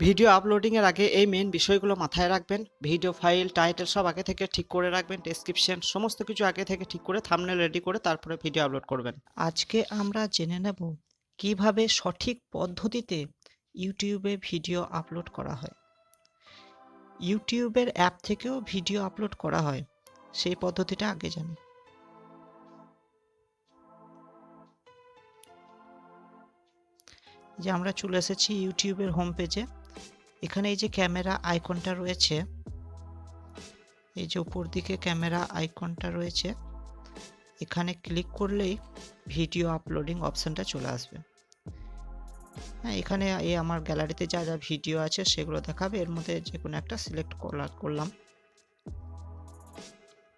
Video আপলোডিংয়ের আগে এই main বিষয়গুলো মাথায় রাখবেন। ভিডিও ফাইল, টাইটেল সব আগে থেকে ঠিক করে রাখবেন। ডেসক্রিপশন সমস্ত কিছু আগে থেকে ঠিক করে থাম্বনেল রেডি করে তারপরে ভিডিও আপলোড করবেন। আজকে আমরা জেনে নেব কিভাবে সঠিক পদ্ধতিতে ইউটিউবে ভিডিও আপলোড করা হয়। ইউটিউবের অ্যাপ থেকেও ভিডিও আপলোড করা হয়, সেই পদ্ধতিটা আগে জানি। যে আমরা চলে এসেছি ইউটিউবের হোম পেজে। এখানে এই যে ক্যামেরা আইকনটা রয়েছে, এই যে উপর দিকে ক্যামেরা আইকনটা রয়েছে, এখানে ক্লিক করলেই ভিডিও আপলোডিং অপশানটা চলে আসবে। হ্যাঁ, এখানে এই আমার গ্যালারিতে যা যা ভিডিও আছে সেগুলো দেখাবে। এর মধ্যে যে কোনো একটা সিলেক্ট করলাম।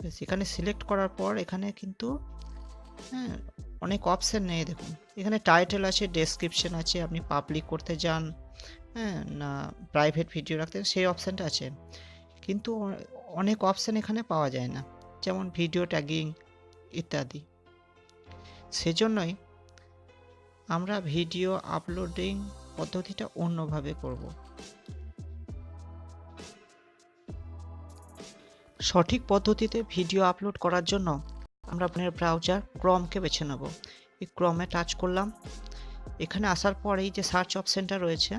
বেশ, এখানে সিলেক্ট করার পর এখানে কিন্তু হ্যাঁ অনেক অপশান নেই। দেখুন এখানে টাইটেল আছে, ডেসক্রিপশন আছে, আপনি পাবলিক করতে যান, হ্যাঁ না প্রাইভেট ভিডিও রাখতে, সেই অপশানটা আছে। কিন্তু অনেক অপশান এখানে পাওয়া যায় না, যেমন ভিডিও ট্যাগিং ইত্যাদি। সেজন্যই আমরা ভিডিও আপলোডিং পদ্ধতিটা অন্যভাবে করব। সঠিক পদ্ধতিতে ভিডিও আপলোড করার জন্য আমরা আপনার ব্রাউজার ক্রমকে বেছে নেব। এই ক্রমে টাচ করলাম। এখানে আসার পর এই যে সার্চ অপশানটা রয়েছে,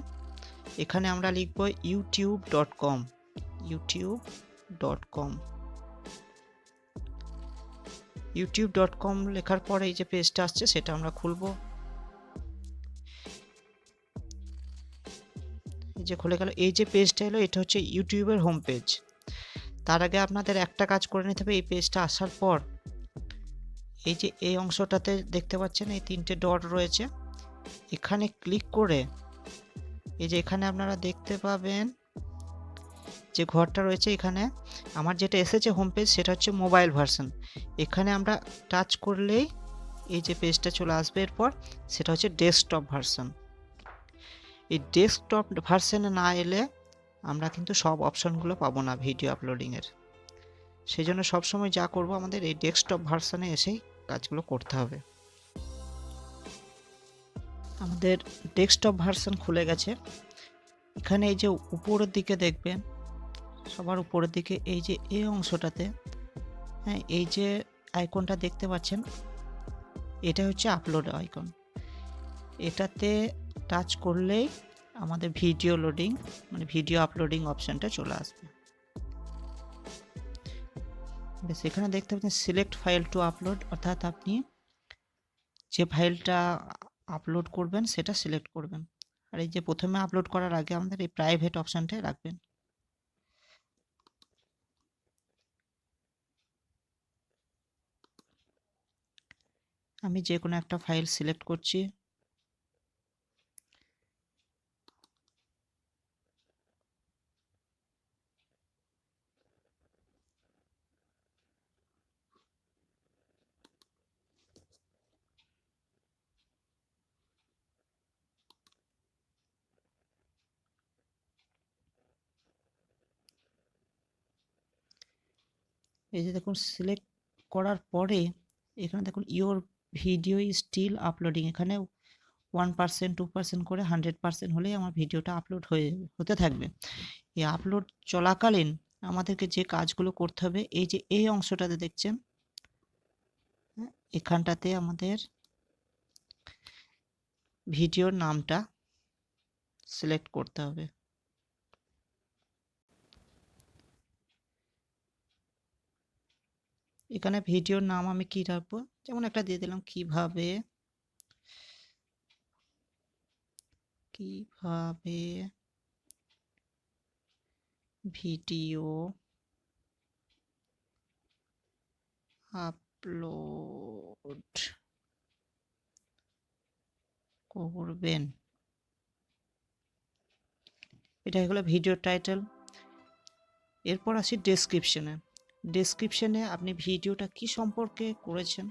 এখানে আমরা লিখব youtube.com। youtube.com লেখার পরে এই যে পেজটা আসছে সেটা আমরা খুলব। এই যে খুলে গেল। এই যে পেজটা এলো, এটা হচ্ছে ইউটিউবের হোম পেজ। তার আগে আপনাদের একটা কাজ করে নিতে হবে। এই পেজটা আসার পর এই যে এই অংশটাতে দেখতে পাচ্ছেন এই তিনটে ডট রয়েছে, এখানে ক্লিক করে এই যে এখানে আপনারা দেখতে পাবেন যে ঘরটা রয়েছে, এখানে আমার যেটা এসেছে হোম পেজ সেটা হচ্ছে মোবাইল ভার্সন। এখানে আমরা টাচ করলেই এই যে পেজটা চলে আসবে। এরপর সেটা হচ্ছে ডেস্কটপ ভার্সন। এই ডেস্কটপ ভার্সনে না এলে আমরা কিন্তু সব অপশনগুলো পাবো না ভিডিও আপলোডিংয়ের। সেই জন্য সবসময় যা করব, আমাদের এই ডেস্কটপ ভার্সনে এসেই কাজগুলো করতে হবে। আমাদের ডেস্কটপ ভার্সন খুলে গেছে। এখানে এই যে উপরের দিকে দেখবেন, সবার উপরের দিকে এই যে এই অংশটাতে, হ্যাঁ এই যে আইকনটা দেখতে পাচ্ছেন, এটা হচ্ছে আপলোড আইকন। এটাতে টাচ করলেই আমাদের ভিডিও লোডিং মানে ভিডিও আপলোডিং অপশানটা চলে আসবে। বেশ, এখানে দেখতে পাচ্ছেন সিলেক্ট ফাইল টু আপলোড, অর্থাৎ আপনি যে ফাইলটা আপলোড করবেন সেটা সিলেক্ট করবেন। আর এই যে প্রথমে আপলোড করার আগে আমাদের এই প্রাইভেট অপশানটাই রাখবেন। আমি যে কোনো একটা ফাইল সিলেক্ট করছি। এই যে দেখুন সিলেক্ট করার পরে এখানে দেখুন your video is still uploading. এখানে 1%, 2% করে 100% হলেই আমার ভিডিওটা আপলোড হতে থাকবে। এই আপলোড চলাকালীন আমাদেরকে যে কাজগুলো করতে হবে, এই যে এই অংশটাতে দেখছেন, এখানটাতে আমাদের ভিডিওর নামটা সিলেক্ট করতে হবে। এখানে ভিডিওর নাম আমি কি রাখবো, যেমন একটা দিয়ে দিলাম কিভাবে ভিডিও আপলোড করবেন। এটা হলো ভিডিও টাইটেল। এরপর আসি ডেসক্রিপশনে। ডেসক্রিপশনে আপনি ভিডিওটা কি সম্পর্কে করেছেন,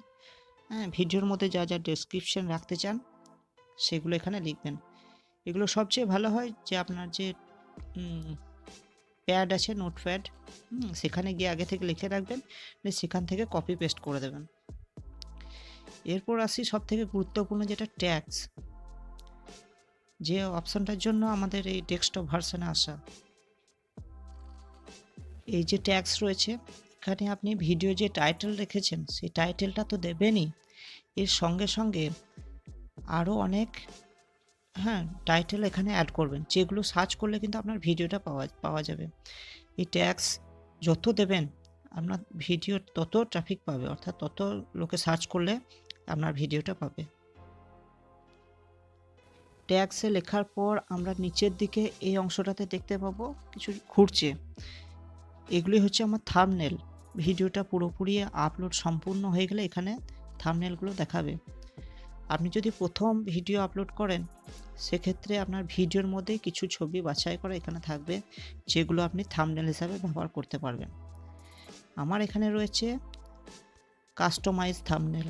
হ্যাঁ ভিডিওর মধ্যে যা যা ডেসক্রিপশন রাখতে চান সেগুলো এখানে লিখবেন। এগুলো সবচেয়ে ভালো হয় যে আপনার যে প্যাড আছে, নোটপ্যাড, সেখানে গিয়ে আগে থেকে লিখে রাখবেন, সেখান থেকে কপি পেস্ট করে দেবেন। এরপর আসি সব থেকে গুরুত্বপূর্ণ যেটা ট্যাগস। যে অপশনটার জন্য আমাদের এই ডেস্কটপ ভার্সনে আসা। এই যে ট্যাগস রয়েছে, এখানে আপনি ভিডিও যে টাইটেল রেখেছেন সেই টাইটেলটা তো দেবেনই, এর সঙ্গে সঙ্গে আরও অনেক টাইটেল এখানে অ্যাড করবেন, যেগুলো সার্চ করলে কিন্তু আপনার ভিডিওটা পাওয়া যাবে। এই ট্যাগস যত দেবেন আপনার ভিডিও তত ট্রাফিক পাবে, অর্থাৎ তত লোকে সার্চ করলে আপনার ভিডিওটা পাবে। ট্যাগসে লেখার পর আমরা নিচের দিকে এই অংশটাতে দেখতে পাবো কিছু ঘুরছে, এগুলি হচ্ছে আমার থাম্বনেল। ভিডিওটা পুরোপুরি আপলোড সম্পূর্ণ হয়ে গেলে এখানে থাম্বনেলগুলো দেখাবে। আপনি যদি প্রথম ভিডিও আপলোড করেন সেক্ষেত্রে আপনার ভিডিওর মধ্যে কিছু ছবি বাছাই করা এখানে থাকবে, যেগুলো আপনি থাম্বনেল হিসাবে ব্যবহার করতে পারবেন। আমার এখানে রয়েছে কাস্টমাইজ থাম্বনেল।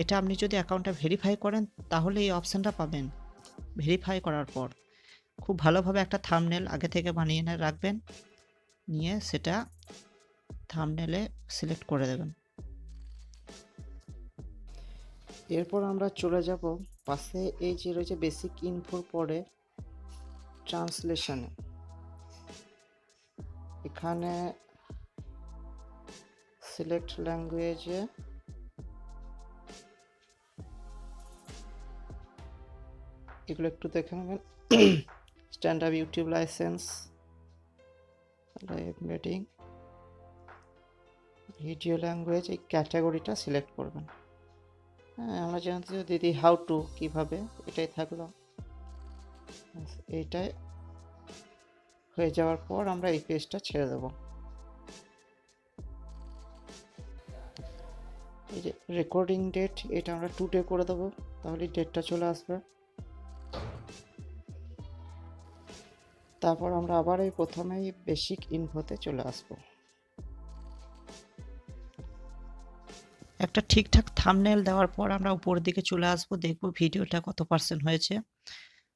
এটা আপনি যদি অ্যাকাউন্টটা ভেরিফাই করেন তাহলে এই অপশানটা পাবেন। ভেরিফাই করার পর খুব ভালোভাবে একটা থাম্বনেল আগে থেকে বানিয়ে রাখবেন, নিয়ে সেটা থাম্বনেলে সিলেক্ট করে দেবেন। এরপর আমরা চলে যাব পাশে এই যে রয়েছে বেসিক ইনফোর পরে ট্রান্সলেশনে। এখানে সিলেক্ট ল্যাঙ্গুয়েজে এগুলো একটু দেখে নেবেন। Standard YouTube licence, live rating, video language, এই ক্যাটাগরিটা সিলেক্ট করবেন। আমরা জানতে দিদি হাউ টু কীভাবে, এটাই থাকলো। এইটাই হয়ে যাওয়ার পর আমরা এই পেজটা ছেড়ে দেব। এই যে রেকর্ডিং ডেট, এটা আমরা টুডে করে দেবো, তাহলে ডেটটা চলে আসবে। তারপর আমরা আবার এই প্রথমেই বেসিক ইনফোতে চলে আসব। একটা ঠিকঠাক থাম্বনেল দেওয়ার পর আমরা উপরের দিকে চলে আসব, দেখব ভিডিওটা কত পার্সেন্ট হয়েছে।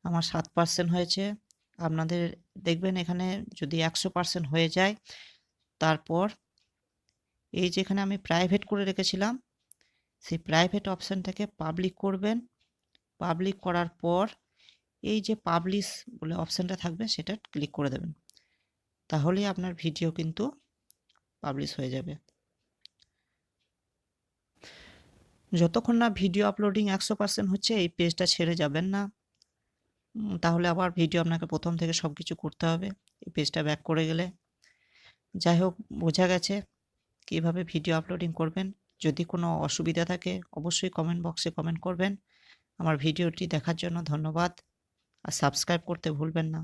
আমার 7% হয়েছে। আপনাদের দেখবেন এখানে যদি 100% হয়ে যায়, তারপর এই যেখানে আমি প্রাইভেট করে রেখেছিলাম সেই প্রাইভেট অপশানটাকে পাবলিক করবেন। পাবলিক করার পর এই যে পাবলিশ বলে অপশানটা থাকবে সেটা ক্লিক করে দেবেন, তাহলেই আপনার ভিডিও কিন্তু পাবলিশ হয়ে যাবে। যতক্ষণ না ভিডিও আপলোডিং 100% হচ্ছে এই পেজটা ছেড়ে যাবেন না, তাহলে আবার ভিডিও আপনাকে প্রথম থেকে সব কিছু করতে হবে। এই পেজটা ব্যাক করে গেলে যাই হোক, বোঝা গেছে কীভাবে ভিডিও আপলোডিং করবেন। যদি কোনো অসুবিধা থাকে অবশ্যই কমেন্ট বক্সে কমেন্ট করবেন। আমার ভিডিওটি দেখার জন্য ধন্যবাদ, আর সাবস্ক্রাইব করতে ভুলবেন না।